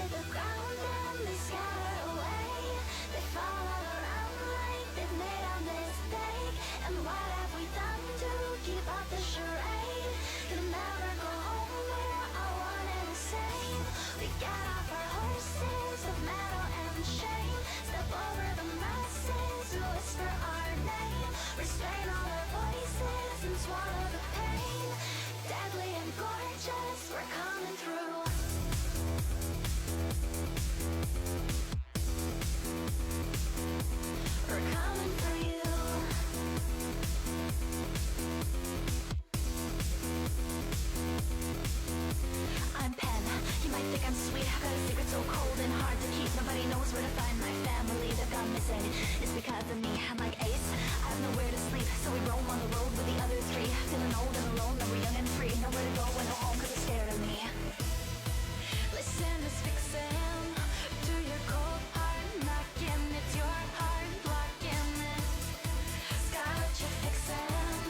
the ground and they scatter away. They fall all around like they've made a mistake. And what have we done to keep up the charade? You'll never go home, we're all one and the same. We get off our horses of metal and shame. Step over the masses who whisper our name. Restrain all our voices and swallow the pain. Deadly and gorgeous, we're coming through. We're coming for you. I'm Pen, you might think I'm sweet. I've got a secret so cold and hard to keep. Nobody knows where to find my family. They've gone missing, it's because of me. I'm like Ace, I have nowhere to sleep. So we roam on the road with the other three. Feeling old and alone, now we're young and free. Nowhere to go and no home cause they're scared of me. Listen to Vixen, to your cold heart knocking. It's your heart blocking it. Scarlet, you're fixing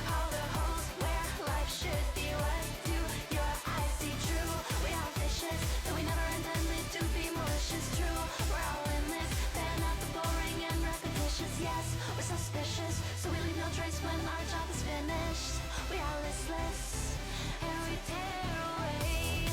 all the holes where life should be. What do your eyes see true? We are vicious, though we never intended to be malicious. True, we're all in this, fan out the boring and repetitious. Yes, we're suspicious, so we leave no trace when our job is finished. We are listless, and we tear away.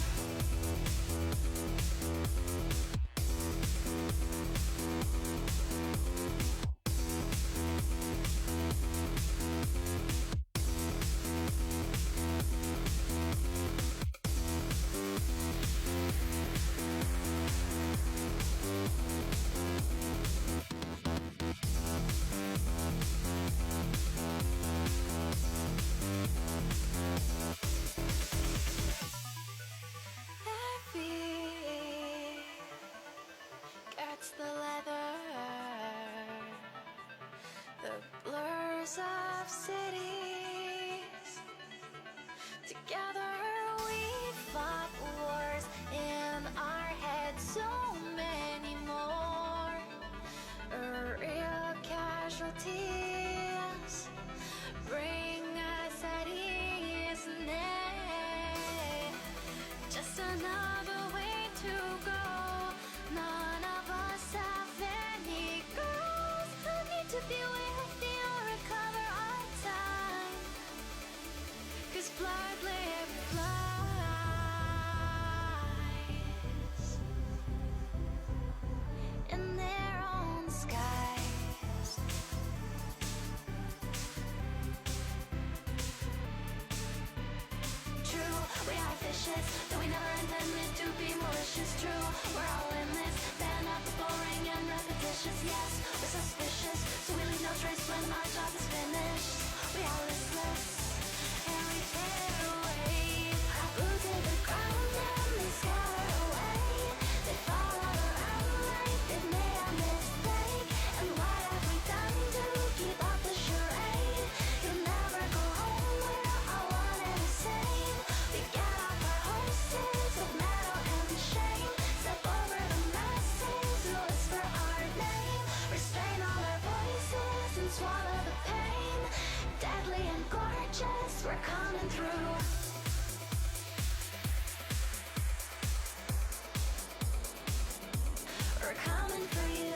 Heavy gets the leather, the blurs of cities. Together we fought wars in our heads, so many more. Real casualties bring us at ease. Nay, just another way to go. None of us have any goals. No need to be wealthy or recover our time, cause blood live flies in their own skies. True, we are vicious, though we never intended to be malicious. True, we're all in this, fan out the boring and repetitious. Yes, we're suspicious, so we leave no trace when our job is finished. We are listless, and we tear away. Our boots hit the ground and they scatter away. They fall all around like they've made a mistake. And what have we done to keep up the charade? You'll never go home, we're all one and the same. We get off our horses of metal and shame. Step over the masses who whisper our name. Restrain all our voices and swallow the pain. Deadly and gorgeous, we're coming through. We're coming for you.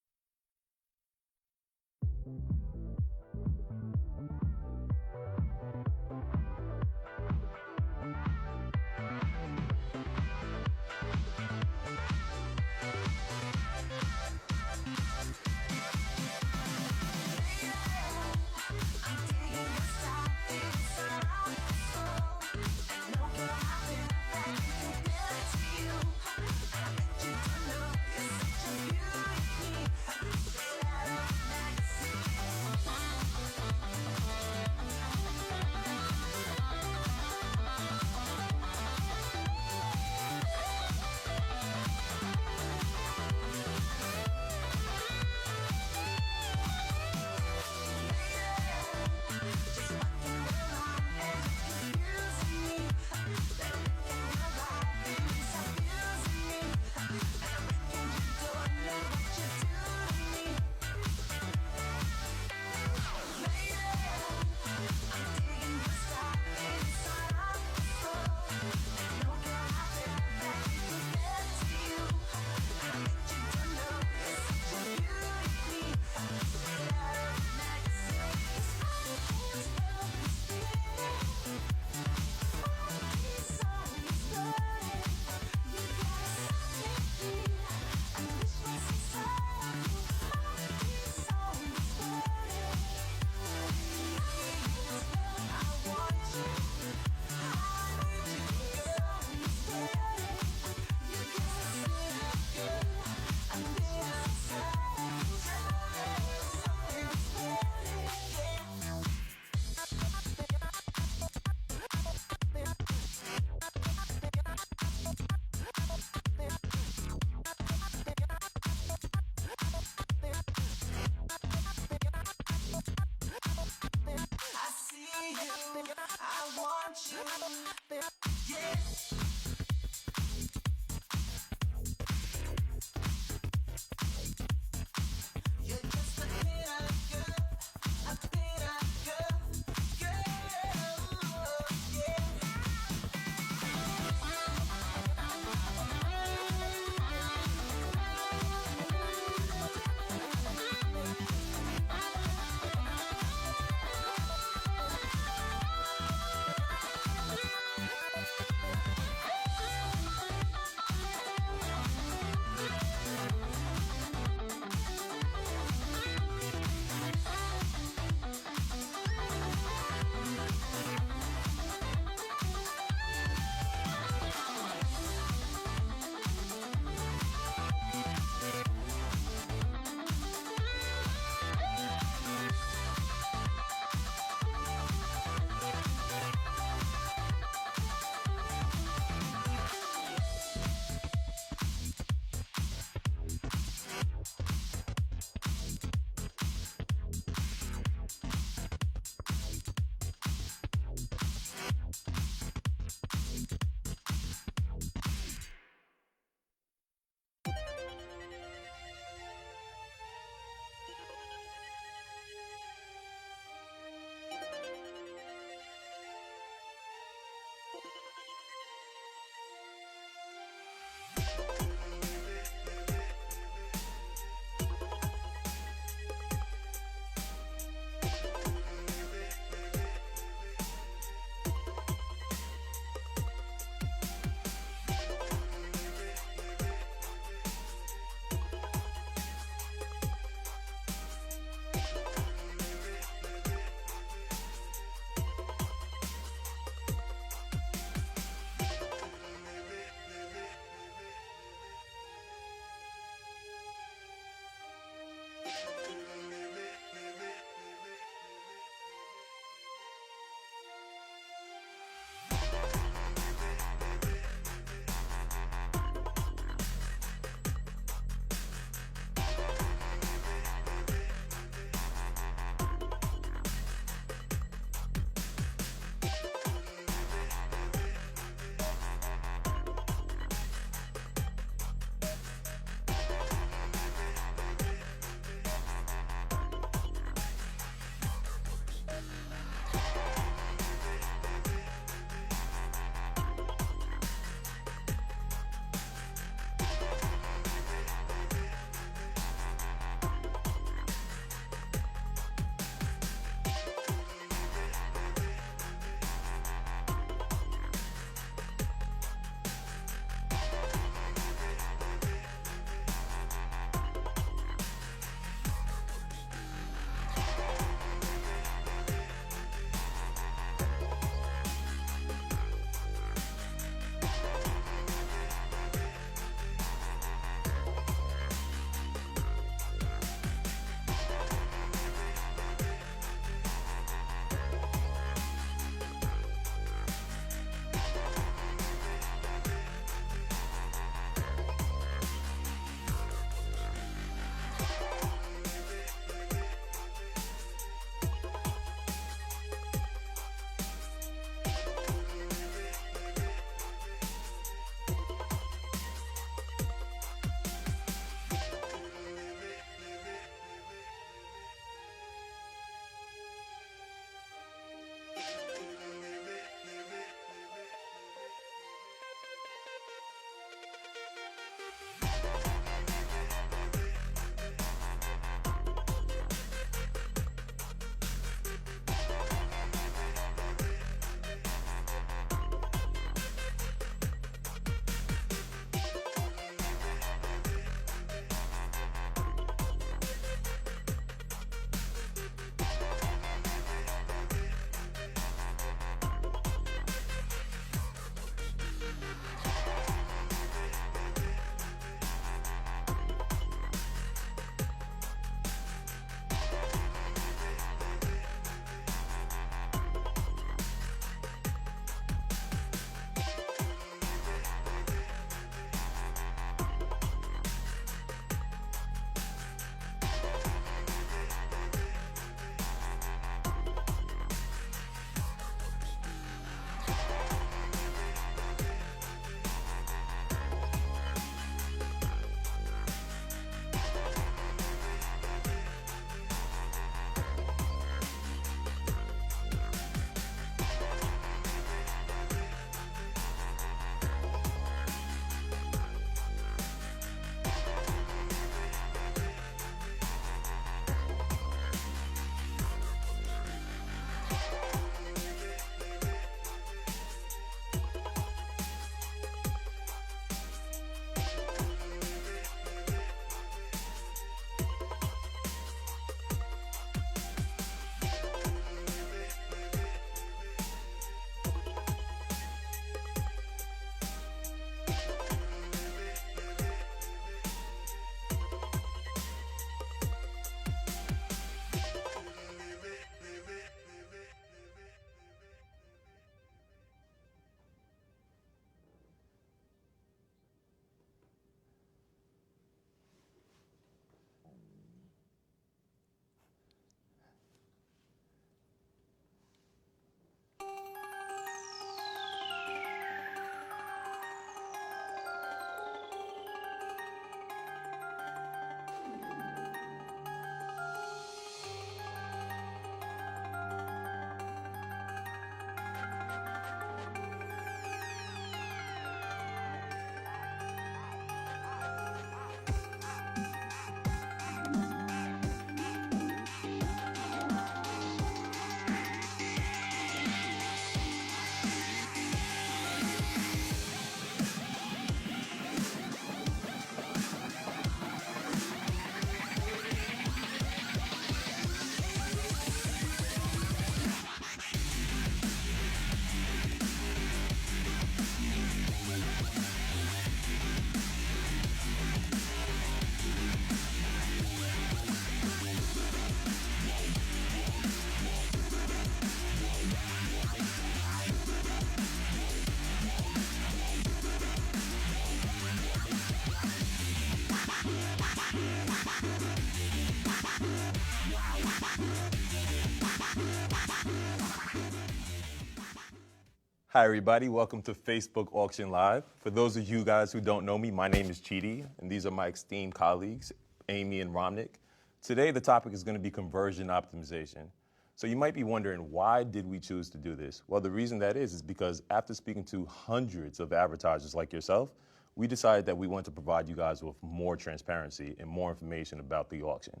Hi, everybody. Welcome to Facebook Auction Live. For those of you guys who don't know me, my name is Chidi, and these are my esteemed colleagues, Amy and Romnick. Today, the topic is going to be conversion optimization. So you might be wondering, why did we choose to do this? Well, the reason that is because after speaking to hundreds of advertisers like yourself, we decided that we want to provide you guys with more transparency and more information about the auction.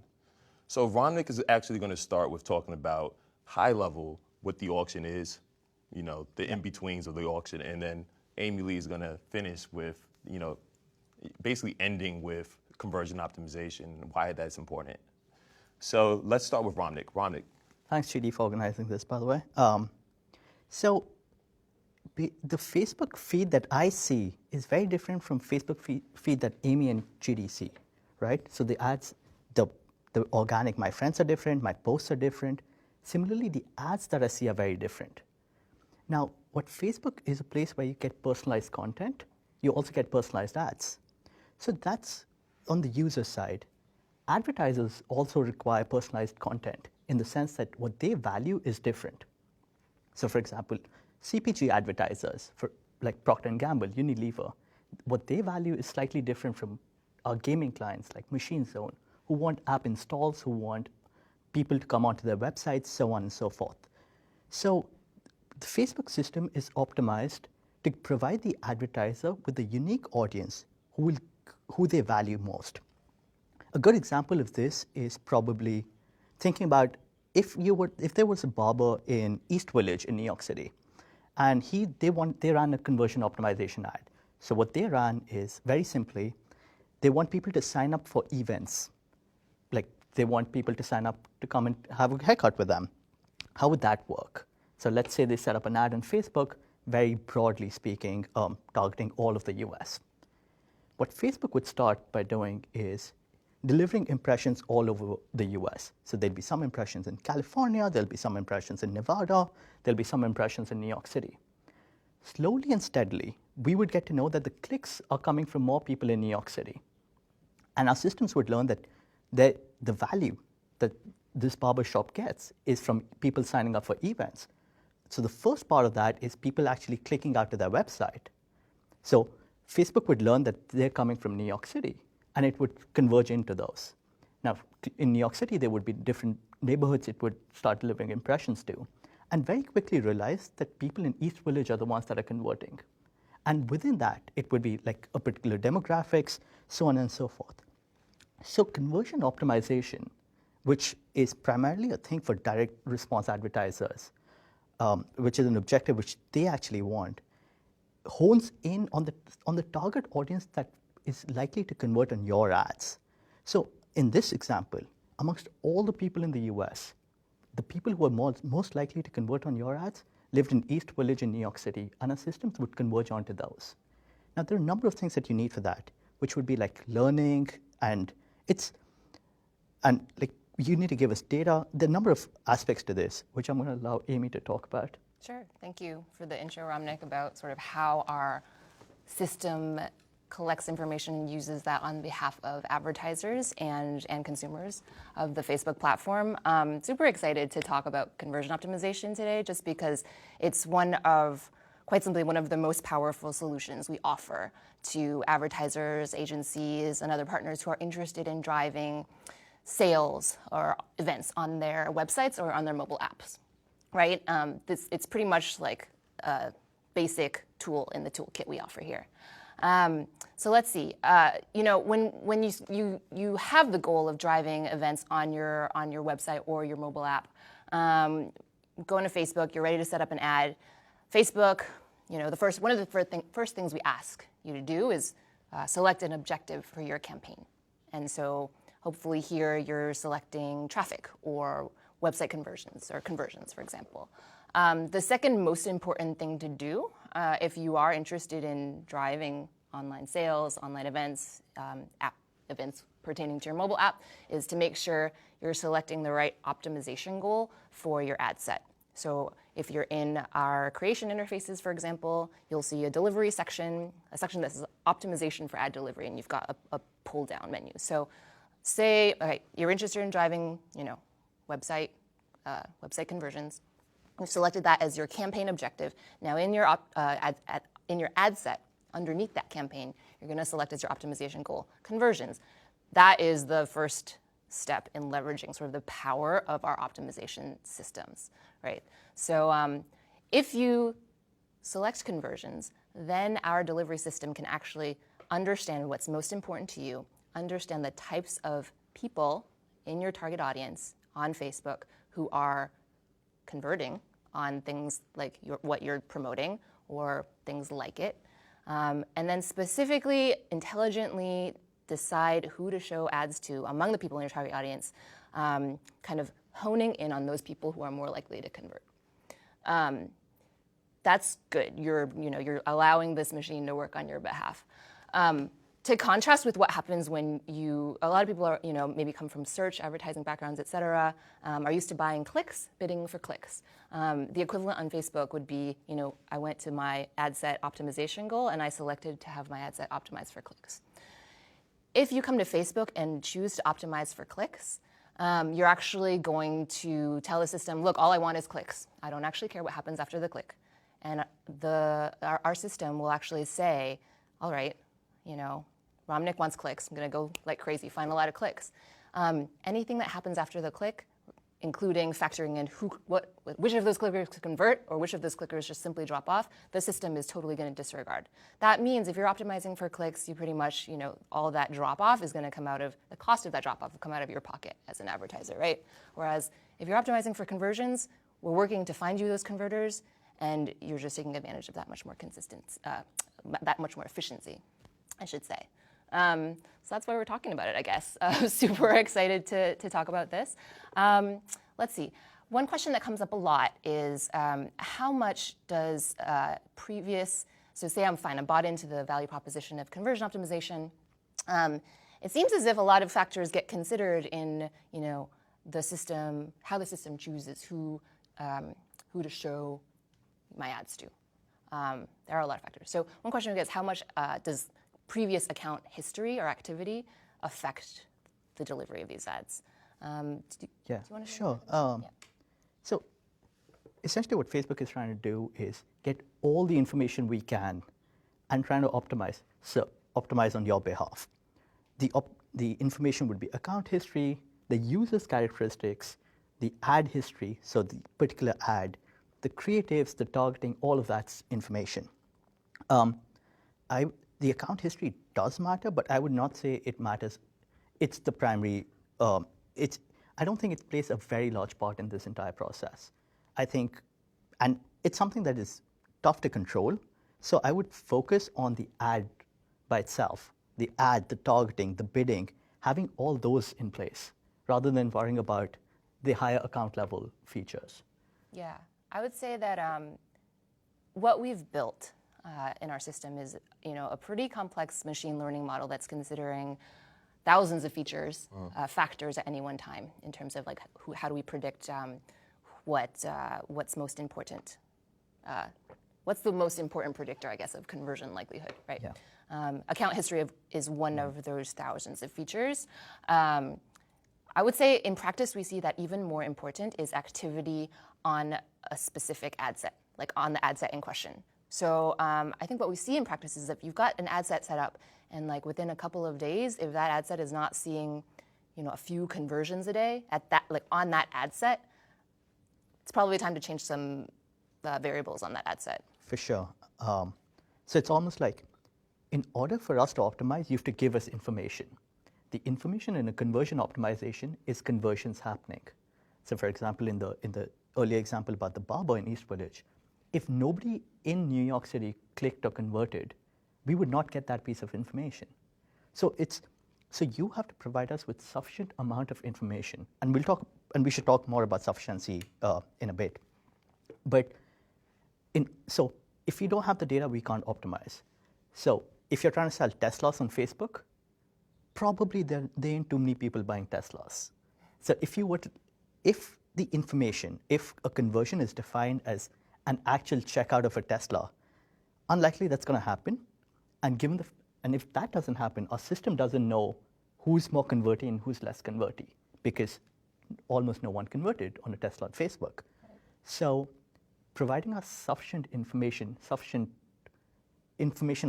So Romnick is actually going to start with talking about high level what the auction is, the in-betweens of the auction, and then Amy Lee is going to finish with, basically ending with conversion optimization and why that's important. So let's start with Romnick. Romnick. Thanks, Chidi, for organizing this, by the way. So the Facebook feed that I see is very different from Facebook feed that Amy and Chidi see, right? So the ads, the organic, my friends are different, my posts are different. Similarly, the ads that I see are very different. Now, what Facebook is a place where you get personalized content, you also get personalized ads. So that's on the user side. Advertisers also require personalized content in the sense that what they value is different. So for example, CPG advertisers, like Procter & Gamble, Unilever, what they value is slightly different from our gaming clients like Machine Zone, who want app installs, who want people to come onto their websites, so on and so forth. So the Facebook system is optimized to provide the advertiser with a unique audience who they value most. A good example of this is probably thinking about if there was a barber in East Village in New York City, and they ran a conversion optimization ad. So what they ran is very simply, they want people to sign up for events. Like they want people to sign up to come and have a haircut with them. How would that work? So let's say they set up an ad on Facebook, very broadly speaking, targeting all of the US. What Facebook would start by doing is delivering impressions all over the US. So there'll be some impressions in California, there'll be some impressions in Nevada, there'll be some impressions in New York City. Slowly and steadily, we would get to know that the clicks are coming from more people in New York City. And our systems would learn that the value that this barbershop gets is from people signing up for events. So the first part of that is people actually clicking out to their website. So Facebook would learn that they're coming from New York City, and it would converge into those. Now, in New York City, there would be different neighborhoods it would start delivering impressions to, and very quickly realize that people in East Village are the ones that are converting. And within that, it would be like a particular demographics, so on and so forth. So conversion optimization, which is primarily a thing for direct response advertisers, which is an objective which they actually want, hones in on the target audience that is likely to convert on your ads. So in this example, amongst all the people in the US, the people who are most likely to convert on your ads lived in East Village in New York City, and our systems would converge onto those. Now, there are a number of things that you need for that, which would be like learning, and you need to give us data. There are a number of aspects to this, which I'm going to allow Amy to talk about. Sure. Thank you for the intro, Romnick, about sort of how our system collects information and uses that on behalf of advertisers and consumers of the Facebook platform. Super excited to talk about conversion optimization today, just because it's quite simply one of the most powerful solutions we offer to advertisers, agencies, and other partners who are interested in driving sales or events on their websites or on their mobile apps, right? It's pretty much like a basic tool in the toolkit we offer here. So let's see. When you have the goal of driving events on your website or your mobile app, going to Facebook, you're ready to set up an ad. Facebook, one of the first things we ask you to do is select an objective for your campaign. And so hopefully here you're selecting traffic or website conversions, for example. The second most important thing to do if you are interested in driving online sales, online events, app events pertaining to your mobile app, is to make sure you're selecting the right optimization goal for your ad set. So if you're in our creation interfaces, for example, you'll see a delivery section, a section that says optimization for ad delivery, and you've got a pull-down menu. So say, okay, you're interested in driving, website conversions. You've selected that as your campaign objective. Now in your in your ad set, underneath that campaign, you're going to select as your optimization goal conversions. That is the first step in leveraging sort of the power of our optimization systems, right? So if you select conversions, then our delivery system can actually understand what's most important to you, understand the types of people in your target audience on Facebook who are converting on things like what you're promoting or things like it, and then specifically, intelligently decide who to show ads to among the people in your target audience, kind of honing in on those people who are more likely to convert. That's good. You're allowing this machine to work on your behalf. To contrast with what happens when a lot of people are, maybe come from search, advertising backgrounds, et cetera, are used to buying clicks, bidding for clicks. The equivalent on Facebook would be, I went to my ad set optimization goal and I selected to have my ad set optimized for clicks. If you come to Facebook and choose to optimize for clicks, you're actually going to tell the system, look, all I want is clicks. I don't actually care what happens after the click. And our system will actually say, all right, Romnick wants clicks. I'm going to go like crazy, find a lot of clicks. Anything that happens after the click, including factoring in which of those clickers convert or which of those clickers just simply drop off, the system is totally going to disregard. That means if you're optimizing for clicks, you pretty much, all of that drop off is going to come out of, the cost of that drop off will come out of your pocket as an advertiser, right? Whereas if you're optimizing for conversions, we're working to find you those converters, and you're just taking advantage of that much more that much more efficiency, I should say. So that's why we're talking about it, I guess. Super excited to talk about this. Let's see. One question that comes up a lot is how much does so say I'm bought into the value proposition of conversion optimization. It seems as if a lot of factors get considered in, the system, how the system chooses who to show my ads to. There are a lot of factors. So one question is how much does previous account history or activity affect the delivery of these ads? Do you want to sure. So essentially what Facebook is trying to do is get all the information we can and trying to optimize on your behalf. The information would be account history, the user's characteristics, the ad history, so the particular ad, the creatives, the targeting, all of that's information. The account history does matter, but I would not say it matters. It's the primary. I don't think it plays a very large part in this entire process. I think, and it's something that is tough to control. So I would focus on the ad by itself, the ad, the targeting, the bidding, having all those in place, rather than worrying about the higher account level features. Yeah, I would say that what we've built in our system is, a pretty complex machine learning model that's considering thousands of features, factors at any one time in terms of how do we predict what's most important. What's the most important predictor, I guess, of conversion likelihood, right? Yeah. Account history is one of those thousands of features. I would say in practice, we see that even more important is activity on a specific ad set, like on the ad set in question. So I think what we see in practice is if you've got an ad set set up and within a couple of days, if that ad set is not seeing, a few conversions a day on that ad set, it's probably time to change some variables on that ad set. For sure. So it's almost like in order for us to optimize, you have to give us information. The information in a conversion optimization is conversions happening. So for example, in the earlier example about the barber in East Village, if nobody in New York City clicked or converted, we would not get that piece of information. So you have to provide us with sufficient amount of information, and we should talk more about sufficiency in a bit. But so if we don't have the data, we can't optimize. So if you're trying to sell Teslas on Facebook, probably there ain't too many people buying Teslas. So if the information, if a conversion is defined as an actual checkout of a Tesla, unlikely that's going to happen. And if that doesn't happen, our system doesn't know who's more converting and who's less converting, because almost no one converted on a Tesla on Facebook. Right. So providing us sufficient information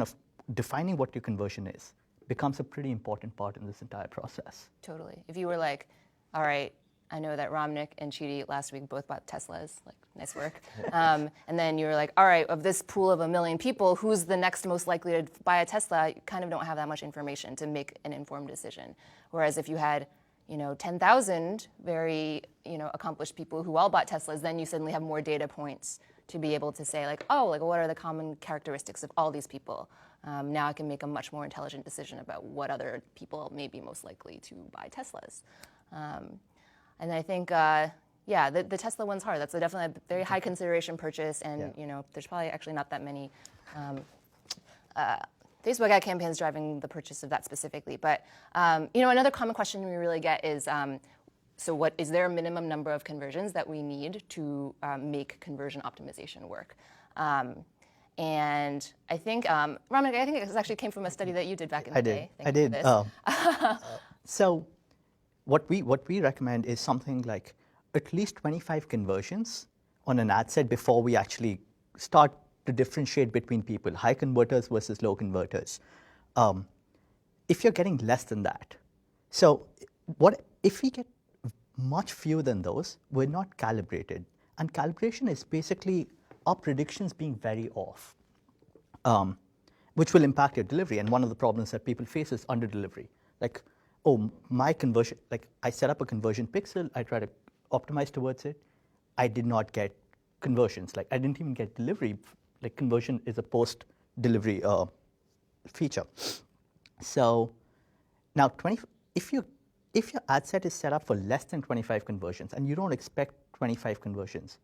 of defining what your conversion is becomes a pretty important part in this entire process. Totally. If you were like, all right, I know that Ramnik and Chidi last week both bought Teslas, like, nice work. And then you were like, all right, of this pool of 1 million people, who's the next most likely to buy a Tesla? You kind of don't have that much information to make an informed decision. Whereas if you had, 10,000 very, accomplished people who all bought Teslas, then you suddenly have more data points to be able to say, like, oh, like, what are the common characteristics of all these people? Now I can make a much more intelligent decision about what other people may be most likely to buy Teslas. And I think, the Tesla one's hard. That's definitely a very high consideration purchase, and there's probably actually not that many Facebook ad campaigns driving the purchase of that specifically. But another common question we really get is, so what is there a minimum number of conversions that we need to make conversion optimization work? And I think, Ramnik, I think it actually came from a study that you did back in the day. I did. So what we recommend is something like at least 25 conversions on an ad set before we actually start to differentiate between people, high converters versus low converters. If you're getting less than that, so if we get much fewer than those, we're not calibrated. And calibration is basically our predictions being very off, which will impact your delivery. And one of the problems that people face is under delivery. Like, oh, my conversion, like I set up a conversion pixel, I try to optimize towards it, I did not get conversions. Like I didn't even get delivery. Like conversion is a post-delivery feature. So now if your ad set is set up for less than 25 conversions and you don't expect 25 conversions.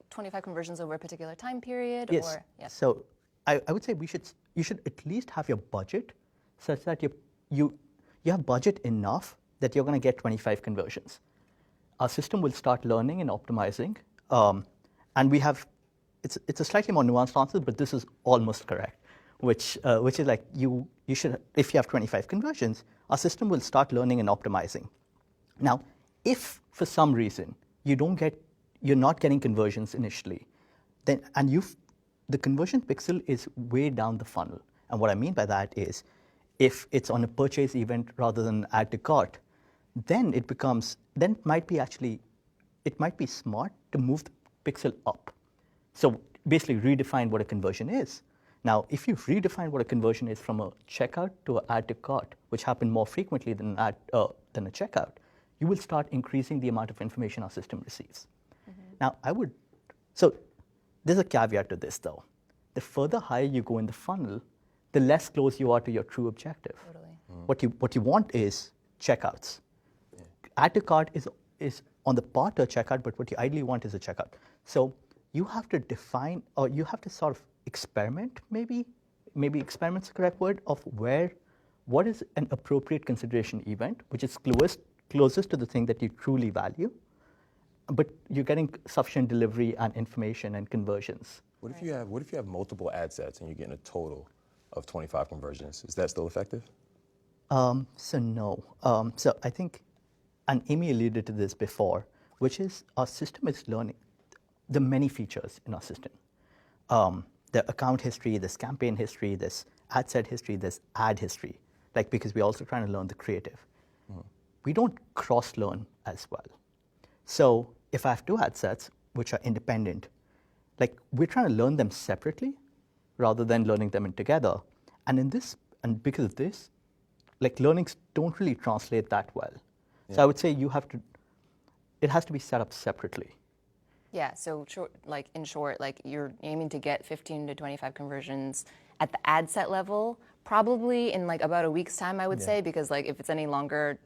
25 conversions over a particular time period? Yes. Or, yes. So I would say you should at least have your budget such that you have budget enough that you're going to get 25 conversions. Our system will start learning and optimizing, and we have it's a slightly more nuanced answer, but this is almost correct, which is like you should, if you have 25 conversions, our system will start learning and optimizing. Now, if for some reason you're not getting conversions initially, then the conversion pixel is way down the funnel. And what I mean by that is, if it's on a purchase event rather than add to cart, then it might be smart to move the pixel up. So basically redefine what a conversion is. Now, if you redefine what a conversion is from a checkout to an add to cart, which happen more frequently than a checkout, you will start increasing the amount of information our system receives. Mm-hmm. Now, so there's a caveat to this though. The further higher you go in the funnel, the less close you are to your true objective. Totally. Mm. What you want is checkouts. Yeah. Add to cart is on the path to a checkout, but what you ideally want is a checkout. So you have to define, or you have to sort of experiment, maybe experiment's the correct word, of what is an appropriate consideration event, which is closest to the thing that you truly value, but you're getting sufficient delivery and information and conversions. What if you have multiple ad sets and you're getting a total of 25 conversions? Is that still effective? So no. So I think, and Amy alluded to this before, which is our system is learning the many features in our system. The account history, there's campaign history, there's ad set history, there's ad history, because we're also trying to learn the creative. Mm. We don't cross-learn as well. So if I have two ad sets, which are independent, we're trying to learn them separately rather than learning them together. And because of this, learnings don't really translate that well. Yeah. So I would say it has to be set up separately. Yeah, so in short, you're aiming to get 15 to 25 conversions at the ad set level, probably in about a week's time, I would say, because if it's any longer,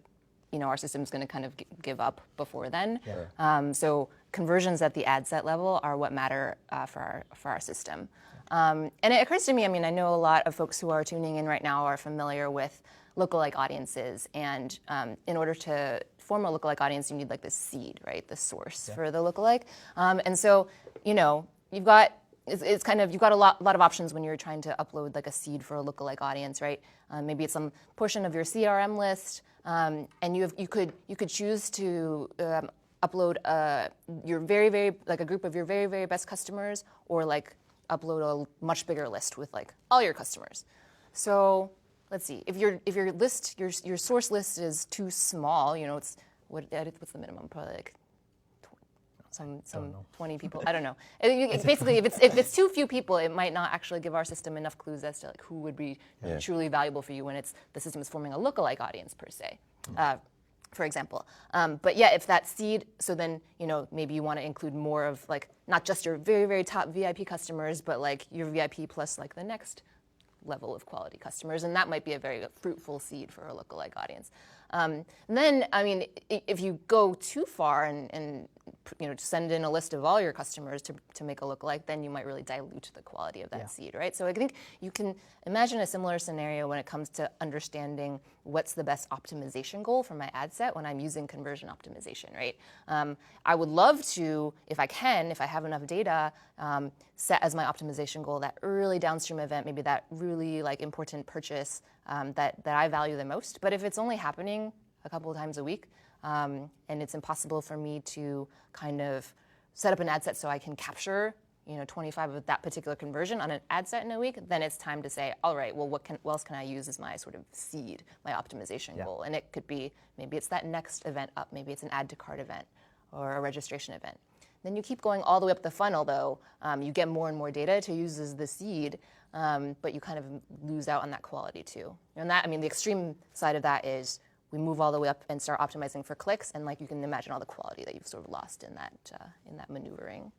our system's going to kind of give up before then. Yeah. So conversions at the ad set level are what matter for our system. And it occurs to me, I know a lot of folks who are tuning in right now are familiar with lookalike audiences, and in order to form a lookalike audience, you need the seed, right, the source for the lookalike. And so, you've got a lot of options when you're trying to upload a seed for a lookalike audience, right? Maybe it's some portion of your CRM list, and you could choose to upload your very, very, like a group of your very, very best customers, or like upload a much bigger list with like all your customers. So let's see, if your list, your source list is too small, you know, it's, what's the minimum? Probably like some 20 people. I don't know. It's basically, if it's too few people, it might not actually give our system enough clues as to like who would be truly valuable for you when the system is forming a lookalike audience per se. For example. But yeah, if that seed, so then, you know, maybe you want to include more of like, not just your very, very top VIP customers, but like your VIP plus like the next level of quality customers. And that might be a very fruitful seed for a lookalike audience. Then, I mean, if you go too far and you know, send in a list of all your customers to make a lookalike, then you might really dilute the quality of that seed, right? So I think you can imagine a similar scenario when it comes to understanding what's the best optimization goal for my ad set when I'm using conversion optimization, right? I would love to, if I have enough data, set as my optimization goal that early downstream event, maybe that really like important purchase that I value the most. But if it's only happening a couple of times a week, and it's impossible for me to kind of set up an ad set so I can capture, you know, 25 of that particular conversion on an ad set in a week, then it's time to say, all right, well, what else can I use as my sort of seed, my optimization goal? And it could be, maybe it's that next event up, maybe it's an add to cart event or a registration event. Then you keep going all the way up the funnel, though. You get more and more data to use as the seed, but you kind of lose out on that quality too. And that, I mean, the extreme side of that is we move all the way up and start optimizing for clicks, and like you can imagine all the quality that you've sort of lost in that maneuvering.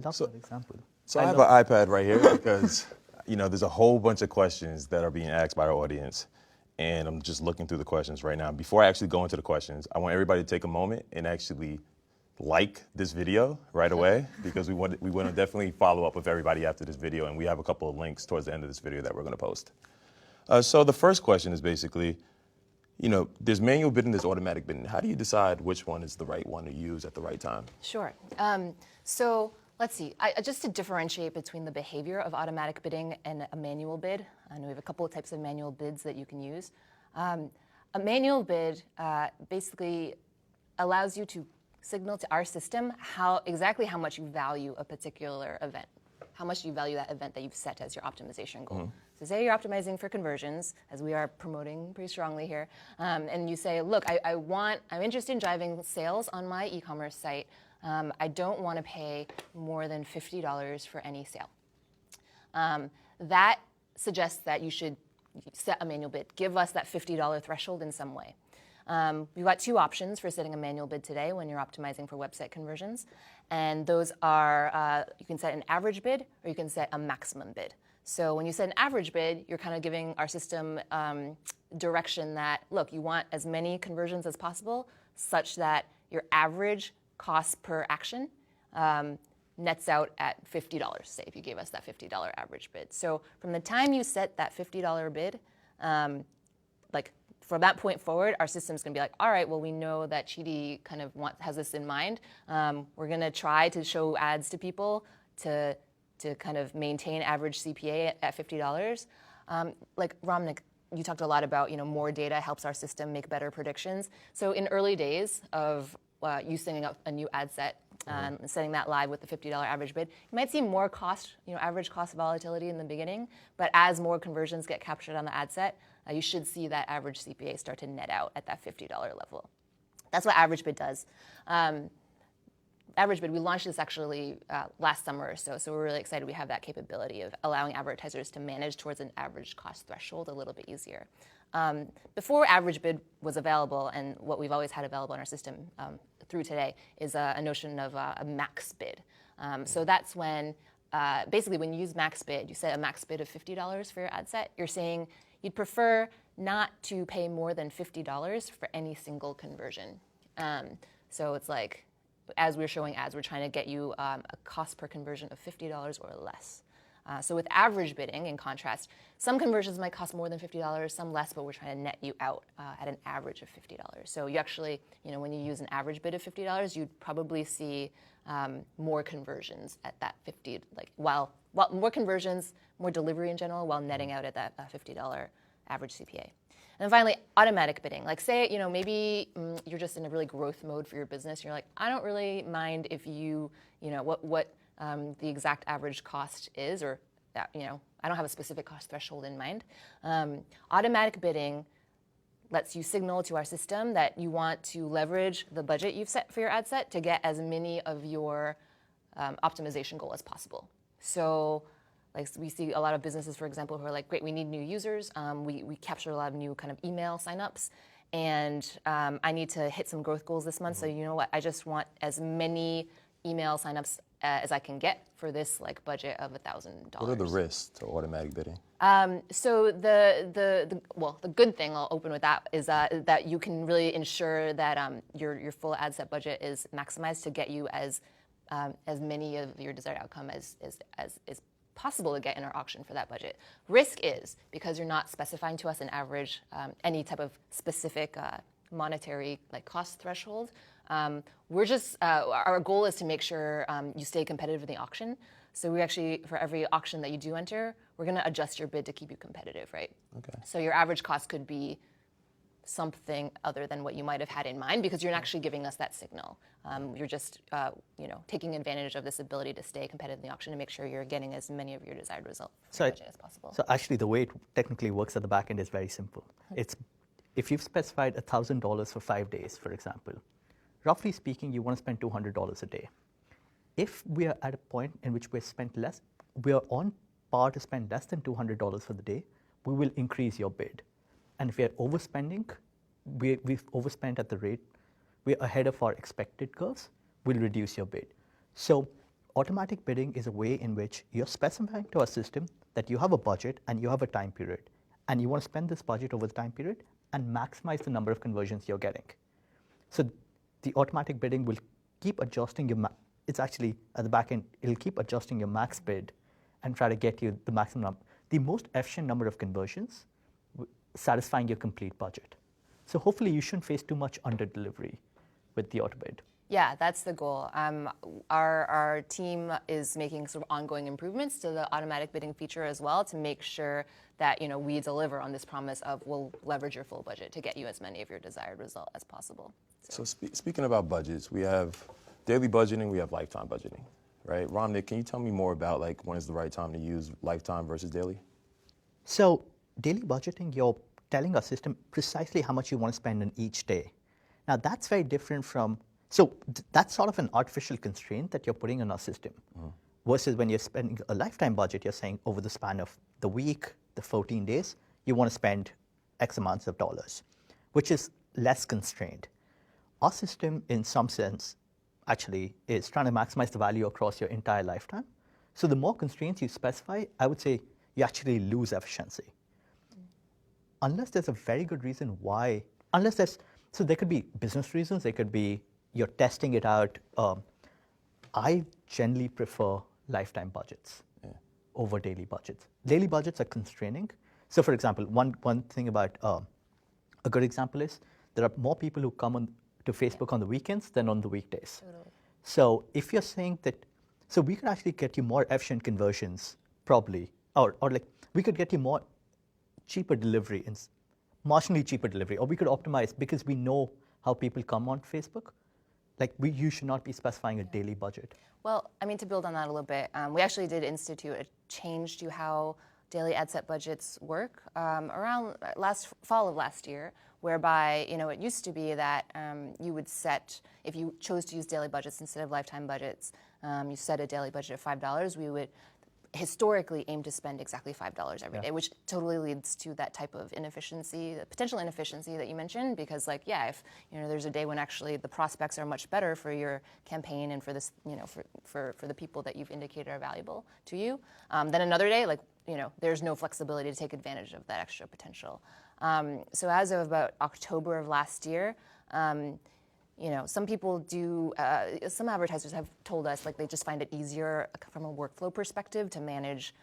Lots of example. So I have an iPad right here because, you know, there's a whole bunch of questions that are being asked by our audience, and I'm just looking through the questions right now. Before I actually go into the questions, I want everybody to take a moment and actually like this video right away, because we want to definitely follow up with everybody after this video, and we have a couple of links towards the end of this video that we're going to post. So the first question is basically, you know, there's manual bidding, there's automatic bidding. How do you decide which one is the right one to use at the right time? Sure. So let's see. Just to differentiate between the behavior of automatic bidding and a manual bid, I know we have a couple of types of manual bids that you can use. A manual bid basically allows you to signal to our system exactly how much you value a particular event, how much you value that event that you've set as your optimization goal. So say you're optimizing for conversions, as we are promoting pretty strongly here, and you say, look, I'm interested in driving sales on my e-commerce site. I don't want to pay more than $50 for any sale. That suggests that you should set a manual bid. Give us that $50 threshold in some way. We've got two options for setting a manual bid today when you're optimizing for website conversions. And those are, you can set an average bid or you can set a maximum bid. So when you set an average bid, you're kind of giving our system direction that, look, you want as many conversions as possible such that your average cost per action nets out at $50, say, if you gave us that $50 average bid. So from the time you set that $50 bid, like from that point forward, our system's going to be like, all right, well, we know that Cheedy kind of has this in mind. We're going to try to show ads to people to kind of maintain average CPA at $50. Like Ramnik, you talked a lot about, you know, more data helps our system make better predictions. So in early days of you setting up a new ad set, setting that live with the $50 average bid, you might see more cost, you know, average cost volatility in the beginning. But as more conversions get captured on the ad set, you should see that average CPA start to net out at that $50 level. That's what average bid does. Average bid, we launched this actually last summer or so we're really excited we have that capability of allowing advertisers to manage towards an average cost threshold a little bit easier. Before average bid was available, and what we've always had available in our system through today is a notion of a max bid. So that's when, basically when you use max bid, you set a max bid of $50 for your ad set, you're saying you'd prefer not to pay more than $50 for any single conversion. So it's like, as we're showing ads, we're trying to get you a cost per conversion of $50 or less. So with average bidding, in contrast, some conversions might cost more than $50, some less, but we're trying to net you out at an average of $50. So you actually, you know, when you use an average bid of $50, you'd probably see more conversions at that 50, like while more conversions, more delivery in general, while netting out at that $50 average CPA. then finally, automatic bidding. Like say, maybe you're just in a really growth mode for your business. You're like, I don't really mind if what the exact average cost is, or that, I don't have a specific cost threshold in mind. Automatic bidding lets you signal to our system that you want to leverage the budget you've set for your ad set to get as many of your optimization goal as possible. So like we see a lot of businesses, for example, who are like, great, we need new users. We capture a lot of new kind of email signups, and I need to hit some growth goals this month. So you know what? I just want as many email signups as I can get for this like budget of $1,000. What are the risks to automatic bidding? So the good thing, I'll open with that, is that you can really ensure that your full ad set budget is maximized to get you as many of your desired outcome as is possible to get in our auction for that budget. Risk is because you're not specifying to us an average, any type of specific monetary like cost threshold. We're just our goal is to make sure you stay competitive in the auction. So we actually, for every auction that you do enter, we're going to adjust your bid to keep you competitive, right? Okay. So your average cost could be something other than what you might have had in mind, because you're not actually giving us that signal. You're just taking advantage of this ability to stay competitive in the auction and make sure you're getting as many of your desired result budget as possible. So actually the way it technically works at the back end is very simple. It's if you've specified $1,000 for 5 days, for example, roughly speaking, you want to spend $200 a day. If we are at a point in which we are on par to spend less than $200 for the day, we will increase your bid. And if we are overspending, we've overspent at the rate, we're ahead of our expected curves, we'll reduce your bid. So automatic bidding is a way in which you're specifying to our system that you have a budget and you have a time period, and you want to spend this budget over the time period and maximize the number of conversions you're getting. So the automatic bidding will keep adjusting it's actually at the back end, it'll keep adjusting your max bid and try to get you the maximum, the most efficient number of conversions, satisfying your complete budget. So hopefully you shouldn't face too much under delivery with the auto bid. Yeah, that's the goal. Our team is making sort of ongoing improvements to the automatic bidding feature as well to make sure that we deliver on this promise of we'll leverage your full budget to get you as many of your desired result as possible. So speaking about budgets, we have daily budgeting, we have lifetime budgeting, right? Ramnik, can you tell me more about like when is the right time to use lifetime versus daily? So daily budgeting, you're telling our system precisely how much you want to spend in each day. Now that's very different from, that's sort of an artificial constraint that you're putting on our system. Versus when you're spending a lifetime budget, you're saying over the span of the week, the 14 days, you want to spend X amounts of dollars, which is less constrained. Our system, in some sense, actually is trying to maximize the value across your entire lifetime. So the more constraints you specify, I would say you actually lose efficiency. Unless there's a very good reason why, so there could be business reasons, there could be you're testing it out. I generally prefer lifetime budgets over daily budgets. Daily budgets are constraining. So for example, one thing about a good example is there are more people who come to Facebook on the weekends than on the weekdays. Totally. So if you're saying that, so we could actually get you more efficient conversions probably, or like we could get you more cheaper delivery, marginally cheaper delivery, or we could optimize because we know how people come on Facebook. Like you should not be specifying a daily budget. Well, I mean, to build on that a little bit, we actually did institute a change to how daily ad set budgets work around fall of last year, whereby it used to be that you would set, if you chose to use daily budgets instead of lifetime budgets, you set a daily budget of $5. We would historically aim to spend exactly $5 every day, which totally leads to that type of inefficiency, the potential inefficiency that you mentioned, because if there's a day when actually the prospects are much better for your campaign and for this, for the people that you've indicated are valuable to you, then another day, there's no flexibility to take advantage of that extra potential. So as of about October of last year, some people do, some advertisers have told us they just find it easier from a workflow perspective to manage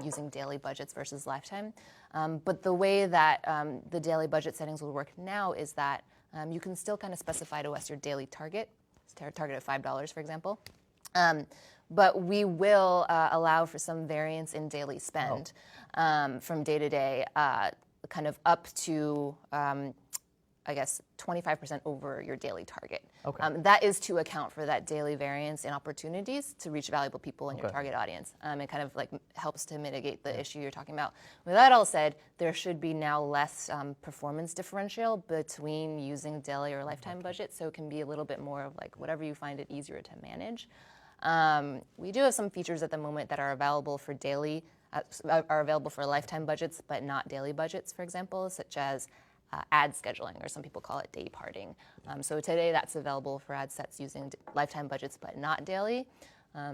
using daily budgets versus lifetime. But the way that the daily budget settings will work now is that you can still kind of specify to us your daily target of $5, for example. But we will allow for some variance in daily spend from day to day. kind of up to, I guess, 25% over your daily target. Okay. That is to account for that daily variance in opportunities to reach valuable people in your Okay. target audience. It kind of like helps to mitigate the issue you're talking about. With that all said, there should be now less performance differential between using daily or lifetime budget, so it can be a little bit more of like whatever you find it easier to manage. We do have some features at the moment that are available for daily, are available for lifetime budgets, but not daily budgets, for example, such as ad scheduling, or some people call it day parting. So today that's available for ad sets using lifetime budgets, but not daily.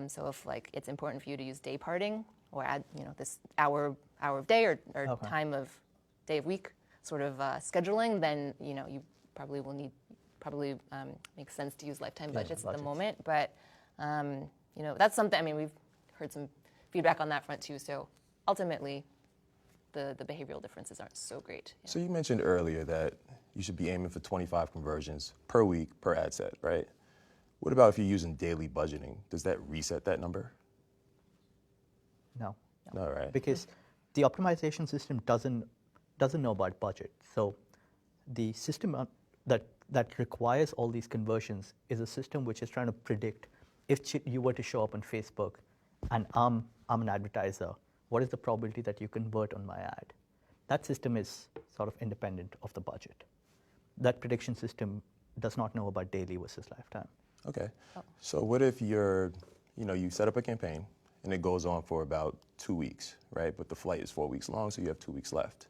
So if like it's important for you to use day parting or add, this hour of day or Okay. time of day of week sort of scheduling, then you probably will need makes sense to use lifetime budgets at the moment. But that's something. I mean, we've heard some feedback on that front too. So ultimately, the behavioral differences aren't so great. So you mentioned earlier that you should be aiming for 25 conversions per week per ad set, right? What about if you're using daily budgeting? Does that reset that number? No. No, right? Because the optimization system doesn't know about budget. So the system that requires all these conversions is a system which is trying to predict if you were to show up on Facebook and I'm an advertiser, what is the probability that you convert on my ad? That system is sort of independent of the budget. That prediction system does not know about daily versus lifetime. Okay. So what if you set up a campaign and it goes on for about 2 weeks, right? But the flight is 4 weeks long, so you have 2 weeks left.